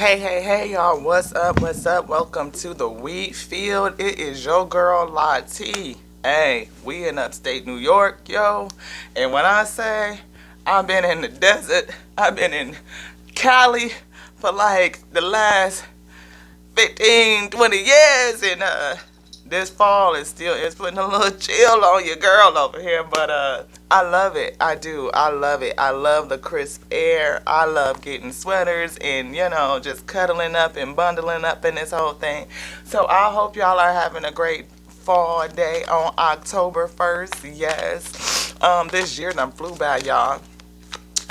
Hey, y'all, what's up? Welcome to the wheat field. It is your girl, Lottie. Hey, we in upstate New York, yo. And when I say I've been in the desert, I've been in Cali for like the last 15, 20 years. And this fall is putting a little chill on your girl over here. But I love it. I do. I love it. I love the crisp air. I love getting sweaters and, just cuddling up and bundling up in this whole thing. So I hope y'all are having a great fall day on October 1st. Yes. This year done flew by, y'all.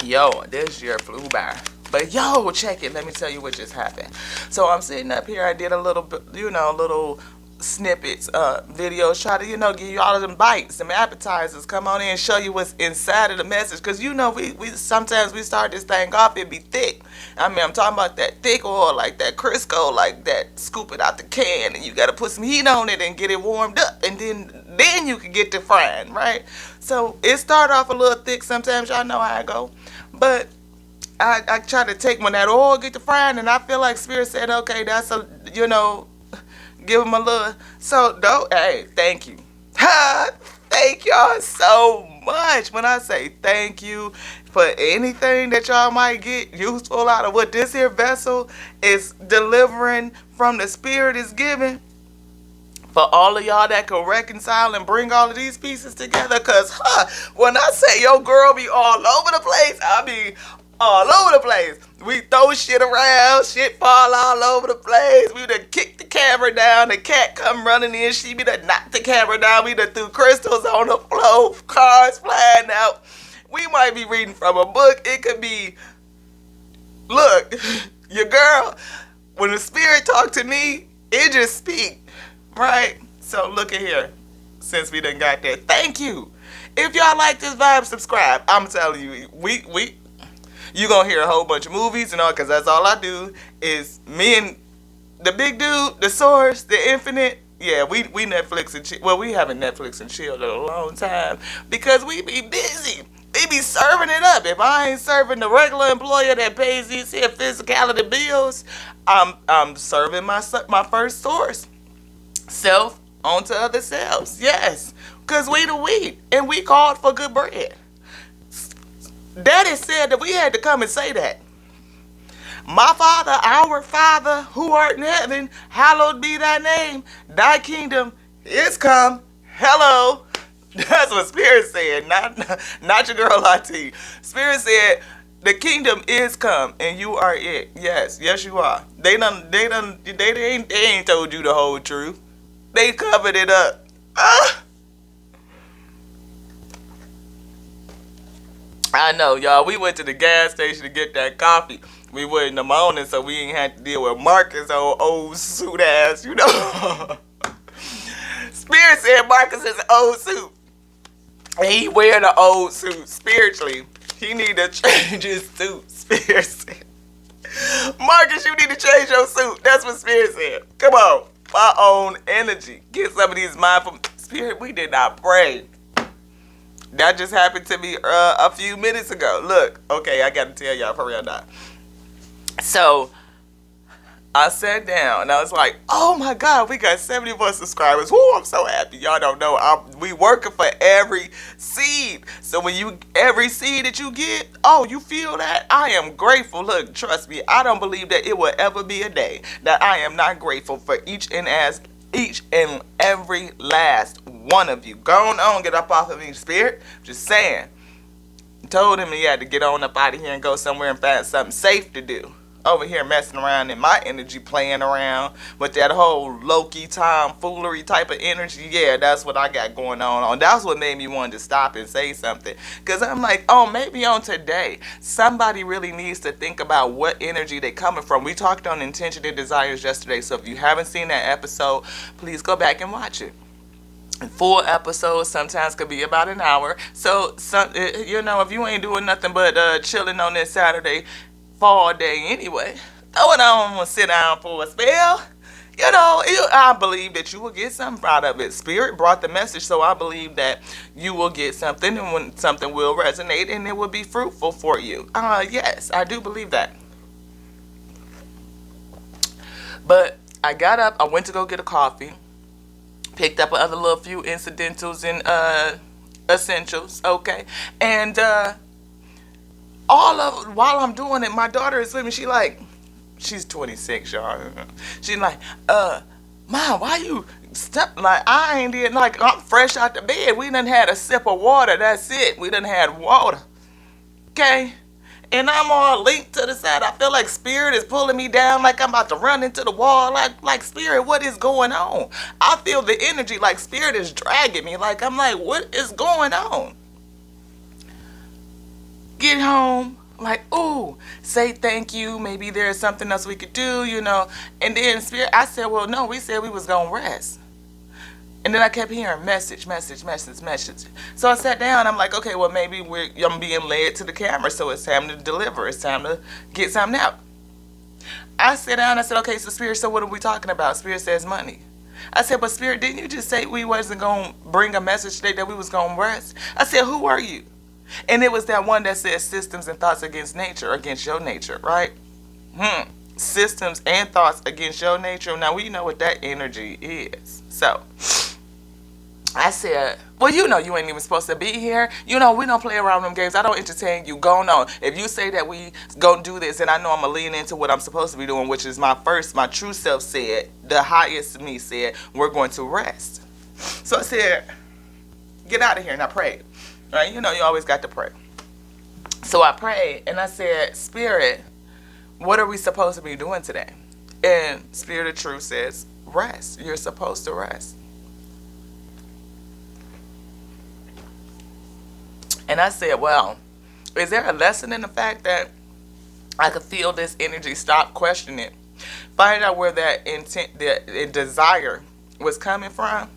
Yo, this year flew by. But yo, check it. Let me tell you what just happened. So I'm sitting up here. I did a little bit, little snippets, videos, try to, give you all of them bites, some appetizers, come on in and show you what's inside of the message. Because, we sometimes we start this thing off, it be thick. I mean, I'm talking about that thick oil, like that Crisco, like that, scoop it out the can, and you got to put some heat on it and get it warmed up, and then you can get to frying, right? So it start off a little thick sometimes, y'all know how I go. But I try to take when that oil get to frying, and I feel like Spirit said, okay, that's a, give them a little. So, hey, thank you. Thank y'all so much. When I say thank you for anything that y'all might get useful out of what this here vessel is delivering from the Spirit is giving, for all of y'all that can reconcile and bring all of these pieces together. Because, when I say your girl be all over the place, I be all over the place. We throw shit around, shit fall all over the place. We done kick the camera down, the cat come running in, she be done knock the camera down, we done threw crystals on the floor, cars flying out. We might be reading from a book. It could be, look, your girl, when the Spirit talk to me, it just speak, right? So look at here, since we done got that, thank you. If y'all like this vibe, subscribe. I'm telling you, you gonna hear a whole bunch of movies and all, because that's all I do is me and the big dude, the source, the infinite. Yeah, we Netflix and chill. Well, we haven't Netflix and chilled in a long time because we be busy. We be serving it up. If I ain't serving the regular employer that pays these here physicality bills, I'm serving my first source. Self onto other selves. Yes, because we the wheat and we called for good bread. Daddy said that we had to come and say that. My Father, our Father, who art in heaven, hallowed be thy name. Thy kingdom is come. Hello. That's what Spirit said, not your girl IT. Spirit said, the kingdom is come and you are it. Yes, you are. They ain't told you the whole truth. They covered it up. I know, y'all. We went to the gas station to get that coffee. We were in the morning, so we ain't had to deal with Marcus' old suit ass, Spirit said Marcus is an old suit. And he wearing an old suit spiritually. He need to change his suit, Spirit said. Marcus, you need to change your suit. That's what Spirit said. Come on. My own energy. Get some of these mindful. Spirit, we did not pray. That just happened to me a few minutes ago. Look, okay, I got to tell y'all for real now. So, I sat down and I was like, oh my God, we got 71 subscribers. Woo, I'm so happy. Y'all don't know. We working for every seed. So when every seed that you get, oh, you feel that? I am grateful. Look, trust me, I don't believe that it will ever be a day that I am not grateful for each and every last one of you. Go on, get up off of me, Spirit. Just saying. Told him he had to get on up out of here and go somewhere and find something safe to do. Over here messing around in my energy, playing around with that whole Loki tomfoolery type of energy. Yeah, that's what I got going on. That's what made me want to stop and say something. Because I'm like, oh, maybe on today, somebody really needs to think about what energy they coming from. We talked on intention and desires yesterday. So if you haven't seen that episode, please go back and watch it. Full episodes sometimes could be about an hour. So, if you ain't doing nothing but chilling on this Saturday fall day anyway, throw it on and sit down for a spell. I believe that you will get something out of it. Spirit brought the message, so I believe that you will get something, and when something will resonate, and it will be fruitful for you. Yes, I do believe that. But I got up, I went to go get a coffee, picked up other little few incidentals and essentials, okay? And while I'm doing it, my daughter is with me. She's 26, y'all. She's like, Mom, why you step like I ain't did like I'm fresh out the bed. We done had a sip of water. That's it. We done had water. Okay? And I'm all linked to the side. I feel like spirit is pulling me down, like I'm about to run into the wall. Like spirit, what is going on? I feel the energy like spirit is dragging me. Like I'm like, what is going on? Get home, like, ooh, say thank you. Maybe there's something else we could do, you know. And then spirit, I said, well, no, we said we was gonna rest. And then I kept hearing message. So I sat down. I'm like, okay, well, maybe I'm being led to the camera, so it's time to deliver. It's time to get something out. I sat down. I said, okay, so Spirit, so what are we talking about? Spirit says money. I said, but Spirit, didn't you just say we wasn't going to bring a message today that we was going to rest? I said, who are you? And it was that one that said systems and thoughts against nature, against your nature, right? Systems and thoughts against your nature. Now, we know what that energy is. So I said, well, you know you ain't even supposed to be here. You know, we don't play around them games. I don't entertain you. Go on. If you say that we gonna do this, and I know I'm gonna lean into what I'm supposed to be doing, which is my true self said, the highest me said, we're going to rest. So I said, get out of here. And I prayed. Right? You know, you always got to pray. So I prayed and I said, Spirit, what are we supposed to be doing today? And Spirit of Truth says, rest. You're supposed to rest. And I said, well, is there a lesson in the fact that I could feel this energy, stop questioning it, find out where that intent, the desire was coming from,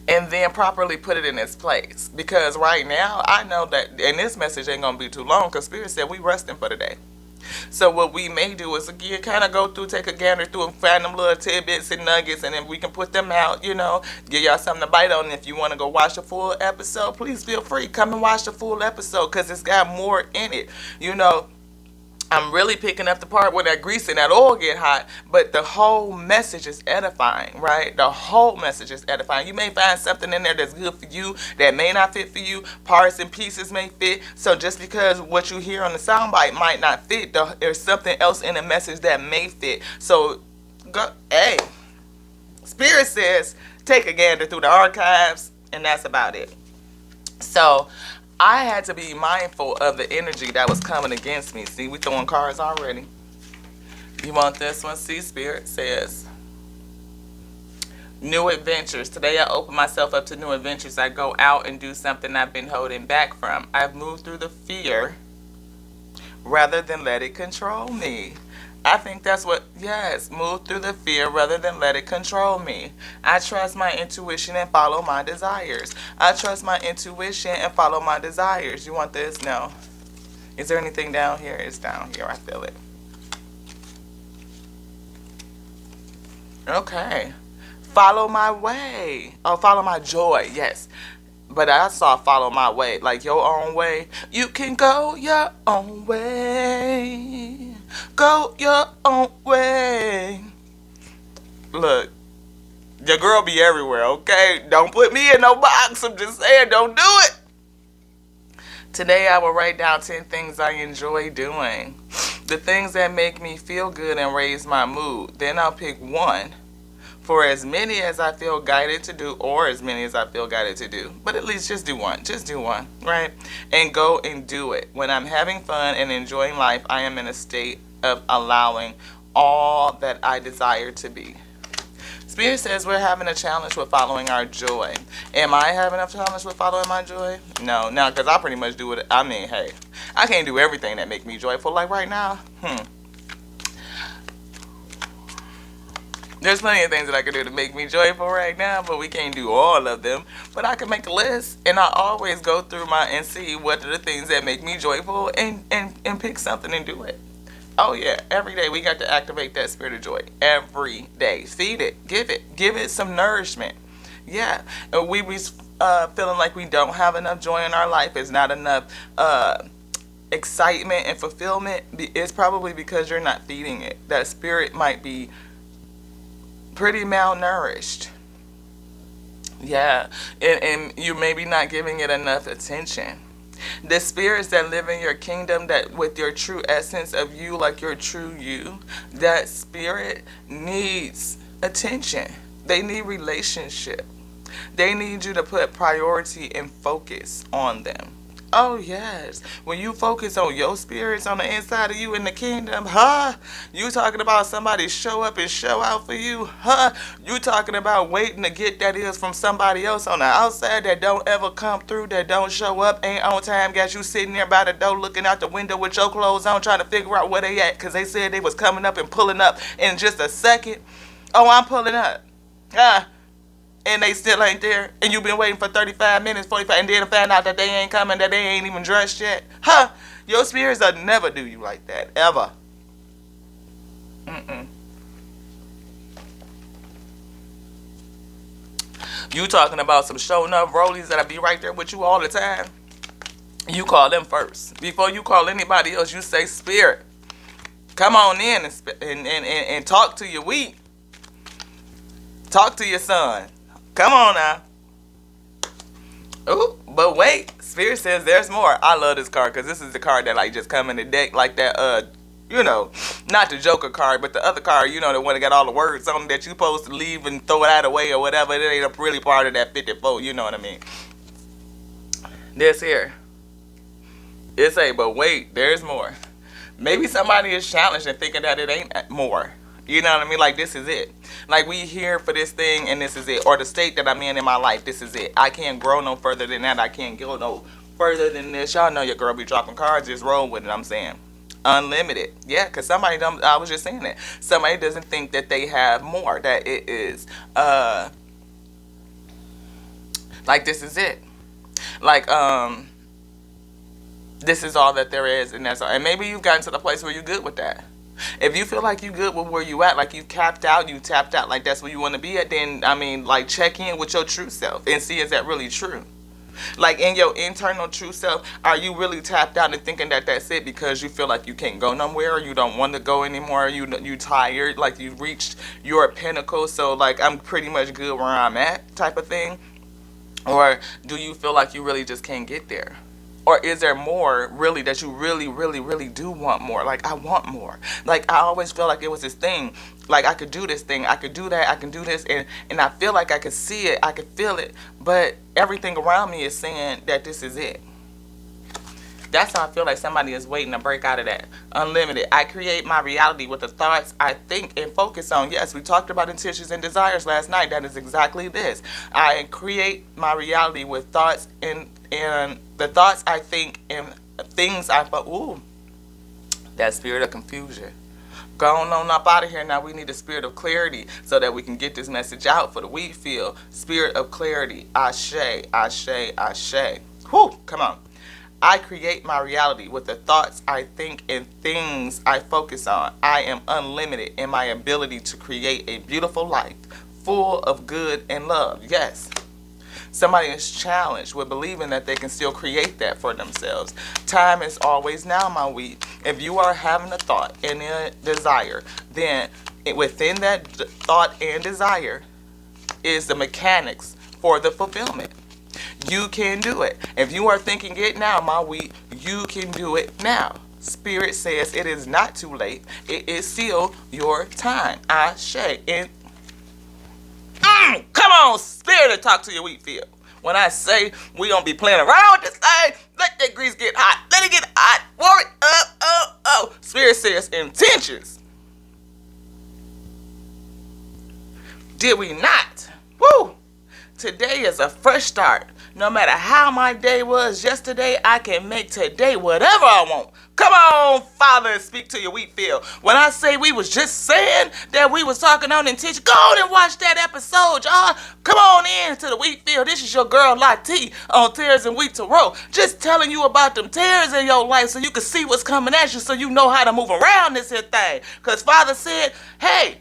and then properly put it in its place? Because right now, I know that, and this message ain't going to be too long, because Spirit said we resting for the day. So what we may do is, again, kind of go through, take a gander through and find them little tidbits and nuggets, and then we can put them out, you know, give y'all something to bite on. If you want to go watch the full episode, please feel free. Come and watch the full episode, because it's got more in it, you know. I'm really picking up the part where that grease and that oil get hot, but the whole message is edifying, right? The whole message is edifying. You may find something in there that's good for you that may not fit for you. Parts and pieces may fit. So just because what you hear on the soundbite might not fit, there's something else in the message that may fit. So, hey, Spirit says take a gander through the archives, and that's about it. So I had to be mindful of the energy that was coming against me. See, we throwing cards already. You want this one? See, Spirit says, new adventures. Today I open myself up to new adventures. I go out and do something I've been holding back from. I've moved through the fear rather than let it control me. I think that's what, yes, move through the fear rather than let it control me. I trust my intuition and follow my desires. I trust my intuition and follow my desires. You want this? No. Is there anything down here? It's down here. I feel it. Okay. Follow my way. Oh, follow my joy. Yes. But I saw follow my way, like your own way. You can go your own way. Go your own way. Look, your girl be everywhere, okay? Don't put me in no box. I'm just saying, don't do it. Today I will write down 10 things I enjoy doing. The things that make me feel good and raise my mood. Then I'll pick one for as many as I feel guided to do, or as many as I feel guided to do. But at least just do one. Just do one, right? And go and do it. When I'm having fun and enjoying life, I am in a state of allowing all that I desire to be. Spirit says we're having a challenge with following our joy. Am I having a challenge with following my joy? No, because I pretty much do it. I mean, hey, I can't do everything that make me joyful. Like right now, there's plenty of things that I can do to make me joyful right now, but we can't do all of them. But I can make a list, and I always go through and see what are the things that make me joyful and pick something and do it. Oh yeah, every day we got to activate that spirit of joy. Every day. Feed it. Give it some nourishment. Yeah. And we feeling like we don't have enough joy in our life. It's not enough excitement and fulfillment, it's probably because you're not feeding it. That spirit might be pretty malnourished. Yeah, and you're maybe not giving it enough attention. The spirits that live in your kingdom, that with your true essence of you, like your true you, that spirit needs attention. They need relationship. They need you to put priority and focus on them. Oh yes. When you focus on your spirits on the inside of you in the kingdom, huh? You talking about somebody show up and show out for you, huh? You talking about waiting to get that is from somebody else on the outside that don't ever come through, that don't show up, ain't on time, got you sitting there by the door looking out the window with your clothes on trying to figure out where they at because they said they was coming up and pulling up in just a second. Oh, I'm pulling up. Ah, and they still ain't there, and you've been waiting for 35 minutes, 45, and then find out that they ain't coming, that they ain't even dressed yet. Huh? Your spirits will never do you like that, ever. Mm-mm. You talking about some showing up rollies that'll be right there with you all the time? You call them first. Before you call anybody else, you say, spirit, come on in and talk to your weak. Talk to your son. Come on now. Ooh, but wait, Spirit says there's more. I love this card because this is the card that like just come in the deck like that. Not the Joker card, but the other card. The one that got all the words on it that you supposed to leave and throw it out away or whatever. It ain't really part of that 54. You know what I mean? This here. It's a but wait, there's more. Maybe somebody is challenged and thinking that it ain't more. You know what I mean? Like, this is it. Like, we here for this thing, and this is it. Or the state that I'm in my life, this is it. I can't grow no further than that. I can't go no further than this. Y'all know your girl be dropping cards. Just roll with it, I'm saying. Unlimited. Yeah, because somebody, I was just saying that. Somebody doesn't think that they have more. That it is, like, this is it. Like, this is all that there is, and that's all. And maybe you've gotten to the place where you're good with that. If you feel like you good with where you at, like you capped out, you tapped out, like that's where you want to be at, then, I mean, like, check in with your true self and see, is that really true? Like, in your internal true self, are you really tapped out and thinking that that's it because you feel like you can't go nowhere, or you don't want to go anymore, you tired, like you reached your pinnacle, so, like, I'm pretty much good where I'm at type of thing? Or do you feel like you really just can't get there? Or is there more, really, that you really, really, really do want more? Like, I want more. Like, I always feel like it was this thing. Like, I could do this thing. I could do that. I can do this. And I feel like I could see it. I could feel it. But everything around me is saying that this is it. That's how I feel like somebody is waiting to break out of that. Unlimited. I create my reality with the thoughts I think and focus on. Yes, we talked about intentions and desires last night. That is exactly this. I create my reality with thoughts and the thoughts I think and things I thought. Ooh, that spirit of confusion. Going on up out of here now. We need a spirit of clarity so that we can get this message out for the wheat field. Spirit of clarity. Ashe, ashe, ashe. Whew, come on. I create my reality with the thoughts I think and things I focus on. I am unlimited in my ability to create a beautiful life full of good and love. Yes. Somebody is challenged with believing that they can still create that for themselves. Time is always now, my wheat. If you are having a thought and a desire, then within that thought and desire is the mechanics for the fulfillment. You can do it. If you are thinking it now, my wheat, you can do it now. Spirit says it is not too late. It is still your time. Ashe. And come on, Spirit, to talk to your wheat field. When I say we don't be playing around with this thing, let that grease get hot. Let it get hot. Warm it up. Oh. Spirit says intentions. Did we not? Woo! Today is a fresh start. No matter how my day was yesterday, I can make today whatever I want. Come on, Father, speak to your wheat field. When I say we was just saying that we was talking on intention, go on and watch that episode, y'all. Come on in to the wheat field. This is your girl Lati on Tears and Wheat to Row. Just telling you about them tears in your life so you can see what's coming at you, so you know how to move around this here thing. Because Father said, hey,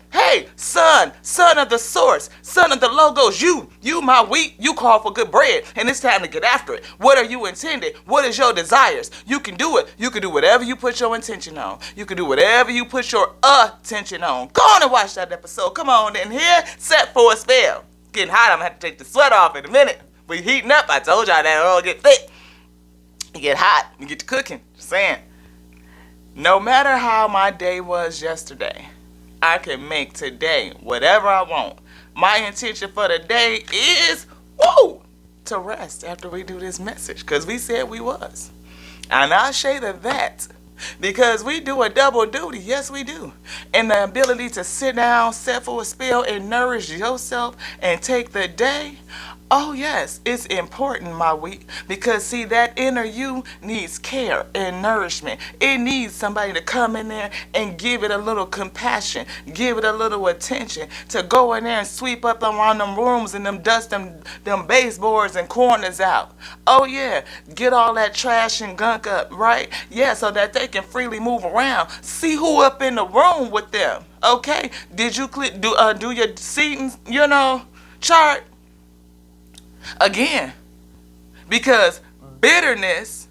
son of the source, son of the logos, you my wheat, you call for good bread, and it's time to get after it. What are you intended? What is your desires? You can do it. You can do whatever you put your intention on. You can do whatever you put your attention on. Go on and watch that episode. Come on in here, set for a spell. Getting hot, I'm gonna have to take the sweat off in a minute. We heating up. I told y'all that it'll get thick. You get hot, you get to cooking. Just saying. No matter how my day was yesterday, I can make today whatever I want. My intention for the day is, to rest after we do this message. Because we said we was. And I'll say that because we do a double duty. Yes, we do. And the ability to sit down, set for a spell, and nourish yourself and take the day. Oh, yes, it's important, my wheat, because, see, that inner you needs care and nourishment. It needs somebody to come in there and give it a little compassion, give it a little attention, to go in there and sweep up around them rooms and dust them baseboards and corners out. Oh, yeah, get all that trash and gunk up, right? Yeah, so that they can freely move around. See who up in the room with them, okay? Did you do your seating, chart? Again, because bitterness,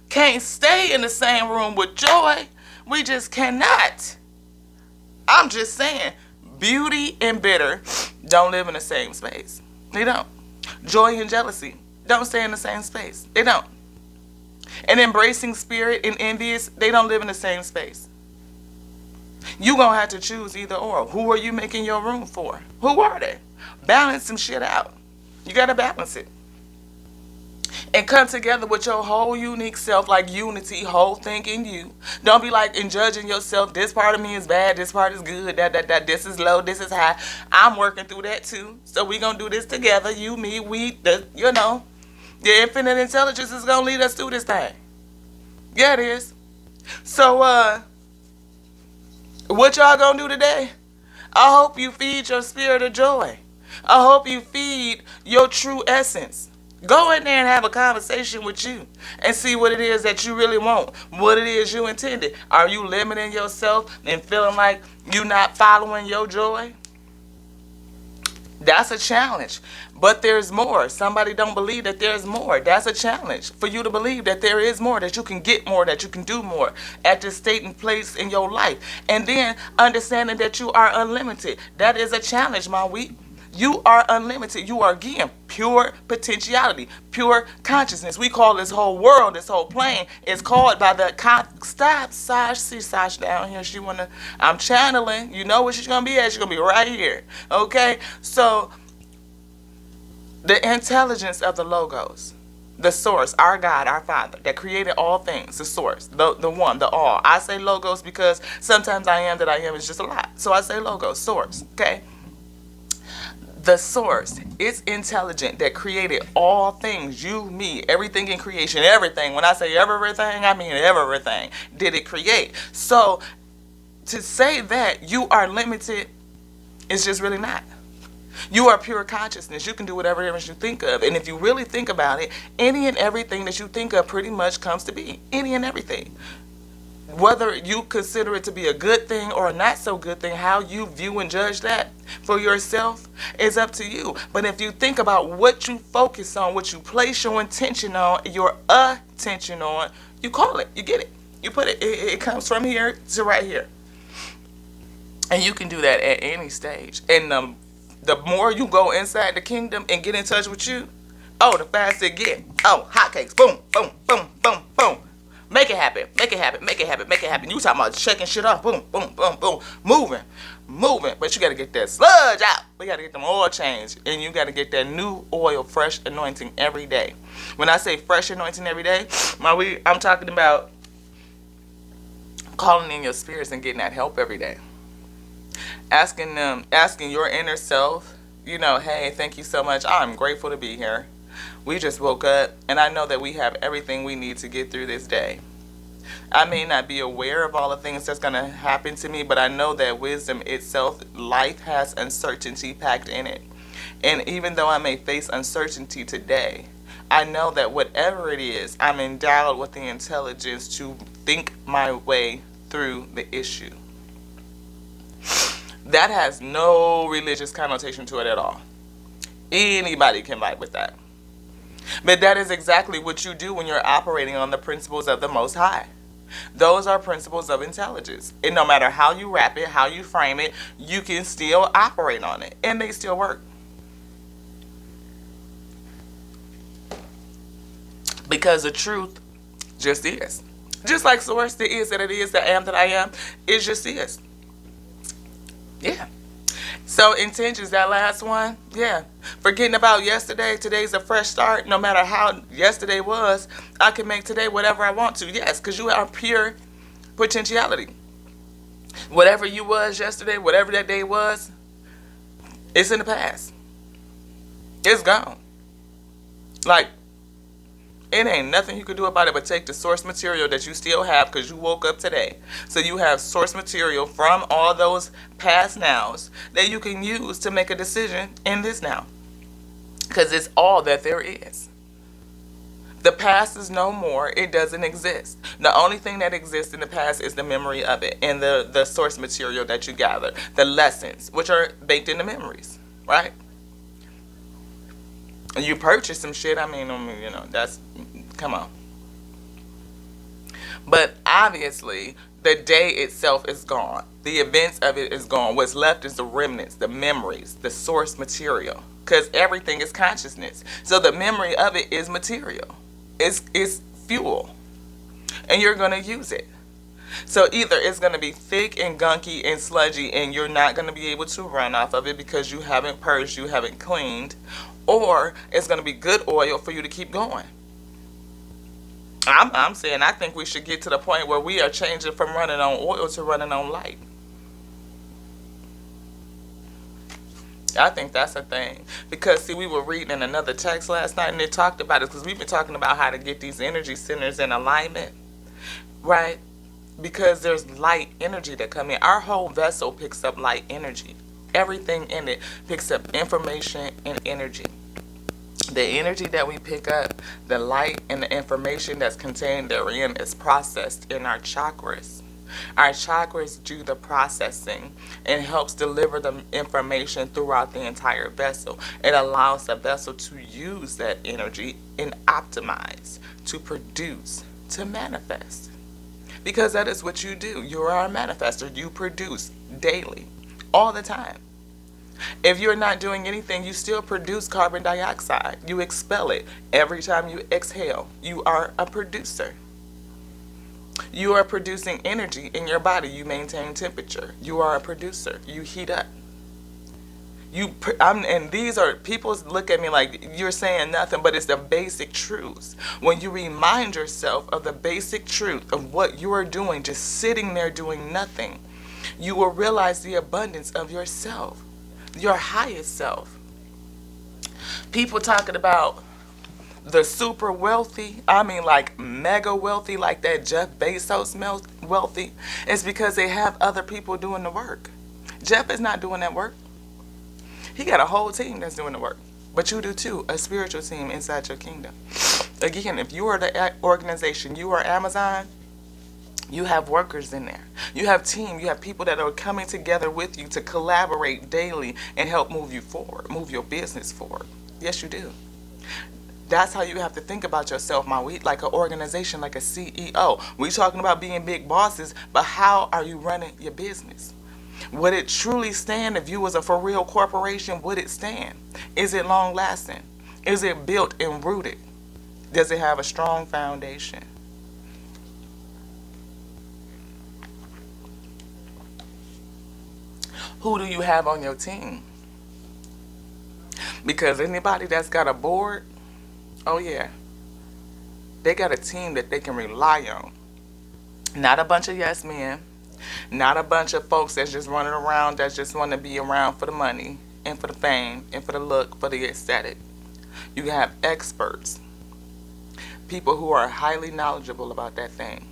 can't stay in the same room with joy. We just cannot. I'm just saying, beauty and bitter don't live in the same space. They don't. Joy and jealousy don't stay in the same space. They don't. And embracing spirit and envious, they don't live in the same space. You're going to have to choose either or. Who are you making your room for? Who are they? Balance some shit out. You got to balance it. And come together with your whole unique self, like unity, whole thing in you. Don't be like in judging yourself. This part of me is bad. This part is good. This is low. This is high. I'm working through that too. So we going to do this together. You, me, we, the infinite intelligence is going to lead us through this thing. Yeah, it is. So, what y'all going to do today? I hope you feed your spirit of joy. I hope you feed your true essence. Go in there and have a conversation with you and see what it is that you really want, what it is you intended. Are you limiting yourself and feeling like you're not following your joy? That's a challenge. But there's more. Somebody don't believe that there's more. That's a challenge for you to believe that there is more, that you can get more, that you can do more at this state and place in your life. And then understanding that you are unlimited. That is a challenge, my wheat. You are unlimited. You are, again, pure potentiality, pure consciousness. We call this whole world, this whole plane, is called by the stop, Sash. See Sash down here. I'm channeling. You know where she's going to be at? She's going to be right here. Okay? So, the intelligence of the logos, the source, our God, our Father, that created all things, the source, the one, the all. I say logos because sometimes I am that I am is just a lot. So I say logos, source. Okay? The source, it's intelligent, that created all things, you, me, everything in creation, everything. When I say everything, I mean everything. Did it create? So to say that you are limited is just really not. You are pure consciousness. You can do whatever it is you think of. And if you really think about it, any and everything that you think of pretty much comes to be. Any and everything. Whether you consider it to be a good thing or a not so good thing, how you view and judge that for yourself is up to you. But if you think about what you focus on, what you place your intention on, your attention on, you call it, you get it. You put it, it comes from here to right here. And you can do that at any stage. And the more you go inside the kingdom and get in touch with you, the faster it get. Hotcakes, boom, boom, boom, boom, boom. Make it happen, make it happen, make it happen, make it happen. You talking about checking shit off, boom, boom, boom, boom, moving. But you got to get that sludge out. We got to get them oil changed. And you got to get that new oil, fresh anointing every day. When I say fresh anointing every day, I'm talking about calling in your spirits and getting that help every day. Asking your inner self, hey, thank you so much. I'm grateful to be here. We just woke up, and I know that we have everything we need to get through this day. I may not be aware of all the things that's going to happen to me, but I know that wisdom itself, life has uncertainty packed in it. And even though I may face uncertainty today, I know that whatever it is, I'm endowed with the intelligence to think my way through the issue. That has no religious connotation to it at all. Anybody can vibe with that. But that is exactly what you do when you're operating on the principles of the Most High. Those are principles of intelligence. And no matter how you wrap it, how you frame it, you can still operate on it. And they still work. Because the truth just is. Just like source, the is that it is, the am that I am, it just is. Yeah. So intentions, that last one, yeah. Forgetting about yesterday, today's a fresh start. No matter how yesterday was, I can make today whatever I want to. Yes, because you are pure potentiality. Whatever you was yesterday, whatever that day was, it's in the past. It's gone. Like, it ain't nothing you can do about it but take the source material that you still have because you woke up today. So you have source material from all those past nows that you can use to make a decision in this now. Because it's all that there is. The past is no more. It doesn't exist. The only thing that exists in the past is the memory of it and the source material that you gather. The lessons, which are baked into memories, right? And you purchase some shit, I mean, you know, that's, come on. But obviously, the day itself is gone. The events of it is gone. What's left is the remnants, the memories, the source material. Because everything is consciousness. So the memory of it is material. It's fuel. And you're going to use it. So either it's going to be thick and gunky and sludgy and you're not going to be able to run off of it because you haven't purged, you haven't cleaned. Or it's going to be good oil for you to keep going. I'm saying I think we should get to the point where we are changing from running on oil to running on light. I think that's a thing. Because, see, we were reading in another text last night and it talked about it because we've been talking about how to get these energy centers in alignment. Right? Because there's light energy that come in. Our whole vessel picks up light energy. Everything in it picks up information and energy. The energy that we pick up, the light and the information that's contained therein is processed in our chakras. Our chakras do the processing and helps deliver the information throughout the entire vessel. It allows the vessel to use that energy and optimize, to produce, to manifest. Because that is what you do. You are a manifester. You produce daily, all the time. If you're not doing anything, you still produce carbon dioxide. You expel it every time you exhale. You are a producer. You are producing energy in your body. You maintain temperature. You are a producer. You heat up. And these are, people look at me like you're saying nothing, but it's the basic truths. When you remind yourself of the basic truth of what you are doing, just sitting there doing nothing, you will realize the abundance of yourself. Your highest self. People talking about the super wealthy, I mean like mega wealthy, like that Jeff Bezos wealthy, it's because they have other people doing the work. Jeff is not doing that work. He got a whole team that's doing the work. But you do too, a spiritual team inside your kingdom. Again, if you are the organization, you are Amazon, you have workers in there. You have team. You have people that are coming together with you to collaborate daily and help move you forward, move your business forward. Yes, you do. That's how you have to think about yourself, like an organization, like a CEO. We're talking about being big bosses, but how are you running your business? Would it truly stand if you was a for real corporation? Would it stand? Is it long lasting? Is it built and rooted? Does it have a strong foundation? Who do you have on your team? Because anybody that's got a board, oh yeah, they got a team that they can rely on. Not a bunch of yes men, not a bunch of folks that's just running around that just want to be around for the money and for the fame and for the look, for the aesthetic. You have experts, people who are highly knowledgeable about that thing.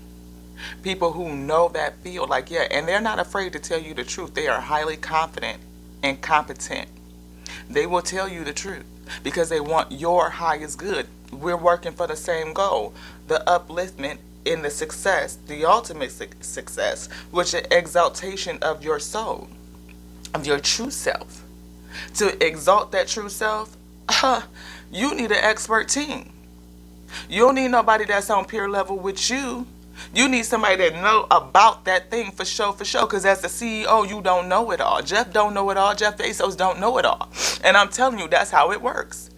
People who know that field, like, yeah, and they're not afraid to tell you the truth. They are highly confident and competent. They will tell you the truth because they want your highest good. We're working for the same goal, the upliftment in the success, the ultimate success, which is exaltation of your soul, of your true self. To exalt that true self, you need an expert team. You don't need nobody that's on peer level with you. You need somebody that know about that thing for sure, because as the CEO, you don't know it all. Jeff don't know it all. Jeff Bezos don't know it all. And I'm telling you, that's how it works.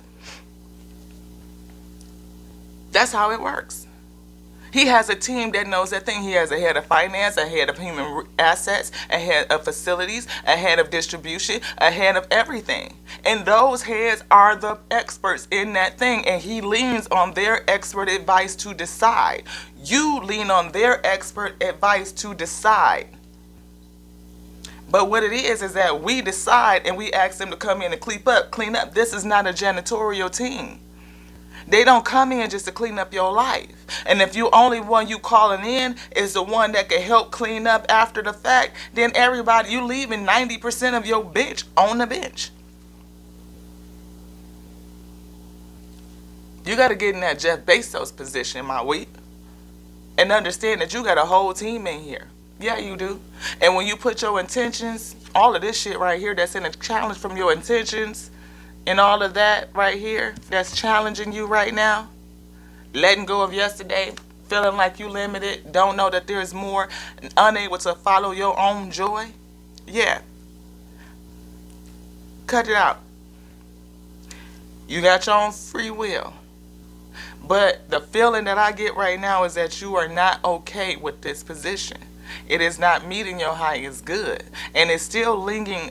That's how it works. He has a team that knows that thing. He has a head of finance, a head of human assets, a head of facilities, a head of distribution, a head of everything. And those heads are the experts in that thing. And he leans on their expert advice to decide. You lean on their expert advice to decide. But what it is that we decide and we ask them to come in and clean up. This is not a janitorial team. They don't come in just to clean up your life. And if you only one you calling in is the one that can help clean up after the fact, then everybody, you leaving 90% of your bench on the bench. You got to get in that Jeff Bezos position, my weep. And understand that you got a whole team in here. Yeah, you do. And when you put your intentions, all of this shit right here that's in a challenge from your intentions, and all of that right here that's challenging you right now, letting go of yesterday, feeling like you limited, don't know that there's more, unable to follow your own joy, yeah, cut it out. You got your own free will. But the feeling that I get right now is that you are not okay with this position. It is not meeting your highest good. And it's still leaving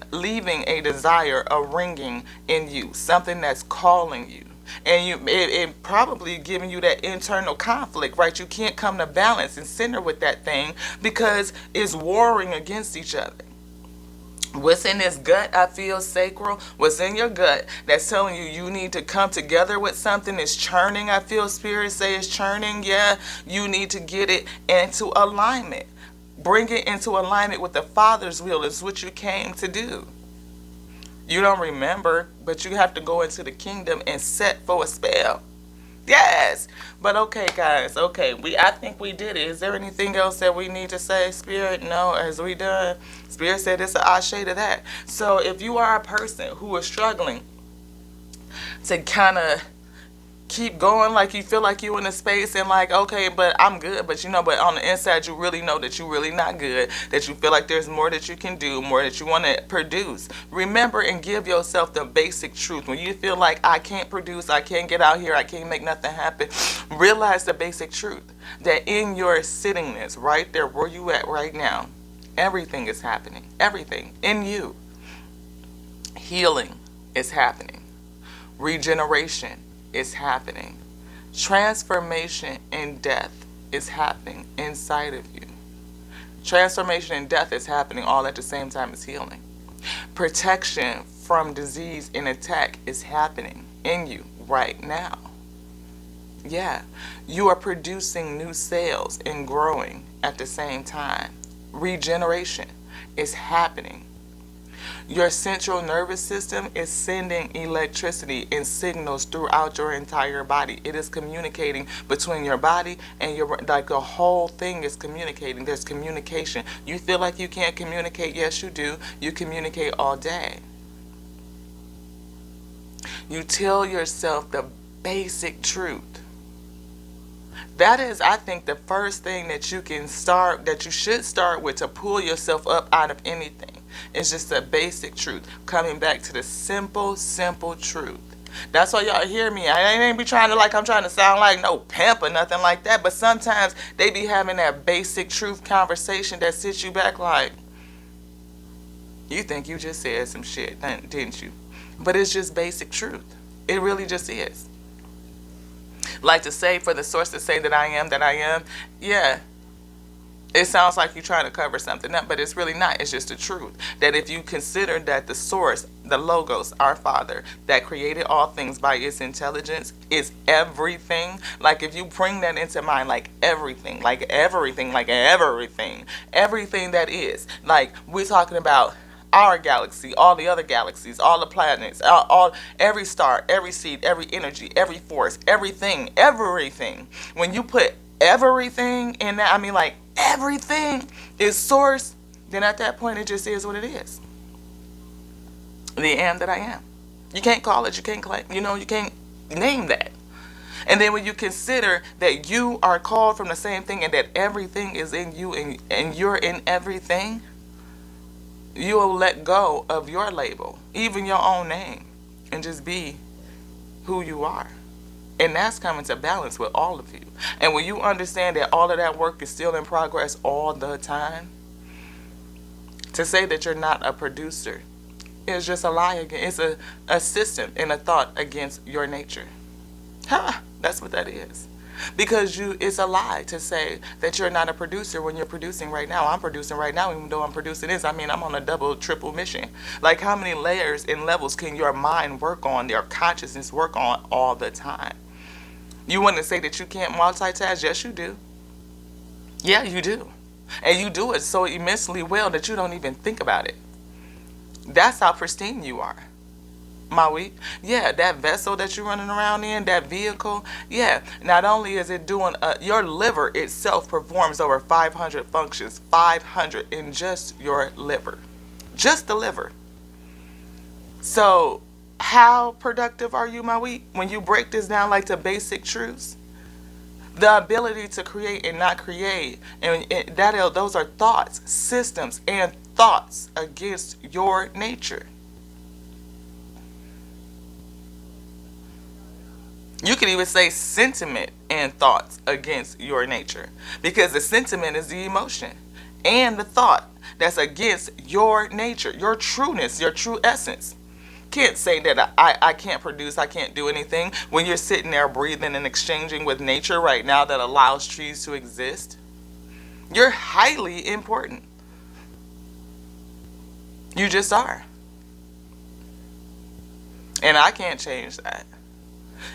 a desire, a ringing in you. Something that's calling you. And it probably giving you that internal conflict, right? You can't come to balance and center with that thing because it's warring against each other. What's in this gut, I feel sacral, what's in your gut that's telling you you need to come together with something is churning. I feel spirit say it's churning. Yeah, you need to get it into alignment. Bring it into alignment with the Father's will is what you came to do. You don't remember, but you have to go into the kingdom and set for a spell. Yes. But okay, guys. Okay. I think we did it. Is there anything else that we need to say, Spirit? No. As we done? Spirit said it's an ashe to that. So if you are a person who is struggling to kind of keep going, like you feel like you in a space and like, okay, but I'm good, but but on the inside you really know that you really not good, that you feel like there's more that you can do, more that you want to produce. Remember and give yourself the basic truth. When you feel like I can't produce, I can't get out here, I can't make nothing happen, realize the basic truth that in your sittingness right there where you at right now, everything is happening. Everything in you. Healing is happening. Regeneration is happening. Transformation and death is happening inside of you. Transformation and death is happening all at the same time as healing. Protection from disease and attack is happening in you right now. Yeah, you are producing new cells and growing at the same time. Regeneration is happening. Your central nervous system is sending electricity and signals throughout your entire body. It is communicating between your body and the whole thing is communicating. There's communication. You feel like you can't communicate? Yes, you do. You communicate all day. You tell yourself the basic truth. That is, I think, the first thing that you should start with to pull yourself up out of anything. It's just the basic truth. Coming back to the simple truth. That's why y'all hear me. I ain't be trying to I'm trying to sound like no pimp or nothing like that. But sometimes they be having that basic truth conversation that sits you back like, you think you just said some shit, didn't you? But it's just basic truth. It really just is. Like to say for the source to say that I am, yeah. It sounds like you're trying to cover something up, but it's really not. It's just the truth. That if you consider that the source, the logos, our Father, that created all things by its intelligence, is everything. Like if you bring that into mind, like everything, like everything, like everything, everything that is. Like we're talking about our galaxy, all the other galaxies, all the planets, all every star, every seed, every energy, every force, everything, everything. When you put everything in that, I mean like everything is source, then at that point it just is what it is. The am that I am. You can't call it, you can't claim, you can't name that. And then when you consider that you are called from the same thing and that everything is in you and you're in everything, you will let go of your label, even your own name, and just be who you are. And that's coming to balance with all of you. And when you understand that all of that work is still in progress all the time, to say that you're not a producer is just a lie again. It's a system and a thought against your nature. That's what that is. Because it's a lie to say that you're not a producer when you're producing right now. I'm producing right now, even though I'm producing this. I mean, I'm on a double, triple mission. Like, how many layers and levels can your mind work on, your consciousness work on all the time? You want to say that you can't multitask? Yes, you do. Yeah, you do. And you do it so immensely well that you don't even think about it. That's how pristine you are. Maui, yeah, that vessel that you're running around in, that vehicle, yeah, not only is it doing, your liver itself performs over 500 functions, 500 in just your liver, just the liver. So how productive are you, Maui, when you break this down like to basic truths? The ability to create and not create, and those are thoughts, systems, and thoughts against your nature. You can even say sentiment and thoughts against your nature, because the sentiment is the emotion and the thought that's against your nature, your trueness, your true essence. Can't say that I can't produce, I can't do anything when you're sitting there breathing and exchanging with nature right now that allows trees to exist. You're highly important. You just are. And I can't change that.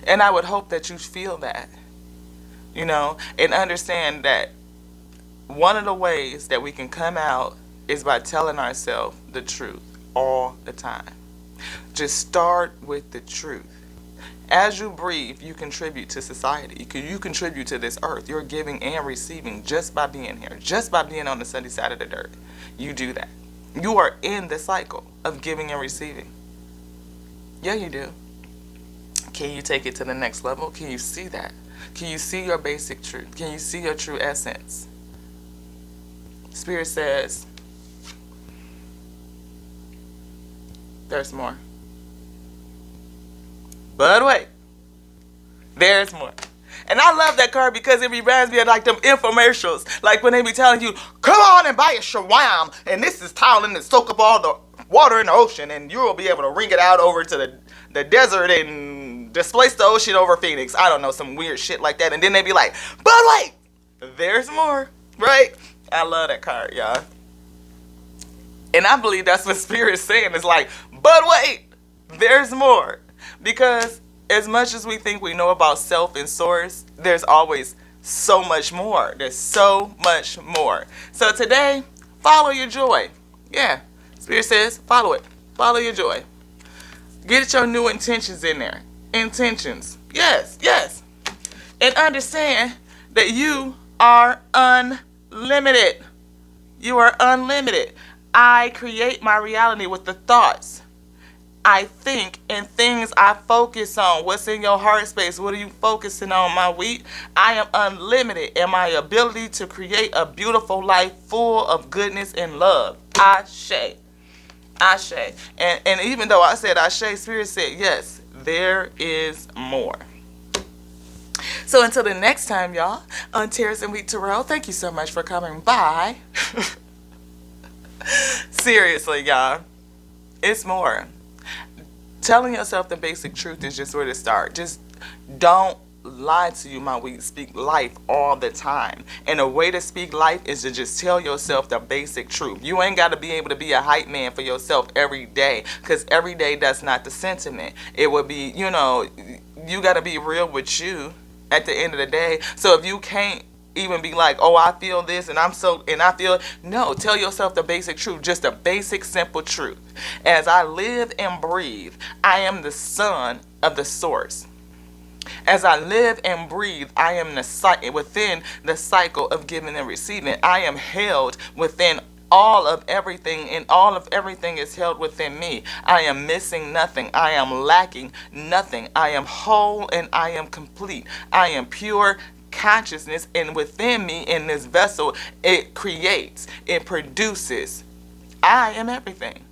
And I would hope that you feel that, and understand that one of the ways that we can come out is by telling ourselves the truth all the time. Just start with the truth. As you breathe, you contribute to society. You contribute to this earth. You're giving and receiving just by being here, just by being on the sunny side of the dirt. You do that. You are in the cycle of giving and receiving. Yeah, you do. Can you take it to the next level? Can you see that? Can you see your basic truth? Can you see your true essence? Spirit says, there's more. But wait, there's more. And I love that card because it reminds me of like them infomercials. Like when they be telling you, come on and buy a shawam, and this is Thailand to soak up all the water in the ocean, and you will be able to wring it out over to the desert and displace the ocean over Phoenix. I don't know, some weird shit like that. And then they be like, but wait, there's more, right? I love that card, y'all. And I believe that's what Spirit is saying. It's like, but wait, there's more. Because as much as we think we know about self and source, there's always so much more. There's so much more. So today, follow your joy. Yeah, Spirit says, follow it. Follow your joy. Get your new intentions in there. Intentions. Yes, yes. And understand that you are unlimited. You are unlimited. I create my reality with the thoughts I think and things I focus on. What's in your heart space? What are you focusing on, my wheat? I am unlimited in my ability to create a beautiful life full of goodness and love. Ashe. Ashe. And even though I said Ashe, Spirit said, yes, there is more. So until the next time, y'all, on Terrace and Wheat Terrell, thank you so much for coming by. Seriously, y'all, it's more. Telling yourself the basic truth is just where to start. Just don't lie to you, my we speak life all the time. And a way to speak life is to just tell yourself the basic truth. You ain't got to be able to be a hype man for yourself every day, because every day that's not the sentiment. It would be, you got to be real with you at the end of the day. So if you can't even be like, oh, I feel this and I feel, no, tell yourself the basic truth, just a basic simple truth. As I live and breathe, I am the son of the source. As I live and breathe, I am within the cycle of giving and receiving. I am held within all of everything, and all of everything is held within me. I am missing nothing. I am lacking nothing. I am whole and I am complete. I am pure consciousness, and within me, in this vessel, it creates, it produces. I am everything,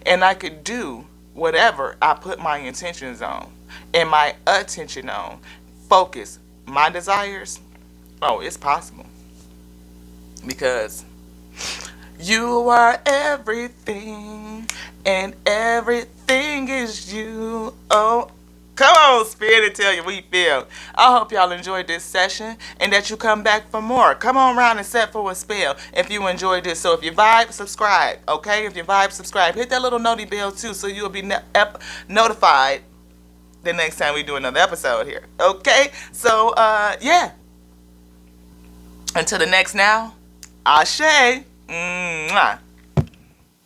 and I could do whatever I put my intentions on and my attention on. Focus my desires. Oh, it's possible, because you are everything and everything is you. Oh, come on, Spirit, and tell you we feel. I hope y'all enjoyed this session and that you come back for more. Come on around and set for a spell if you enjoyed this. So if you vibe, subscribe, okay? If you vibe, subscribe. Hit that little noti bell too, so you'll be notified the next time we do another episode here, okay? So, yeah. Until the next now, Ashe. Mwah.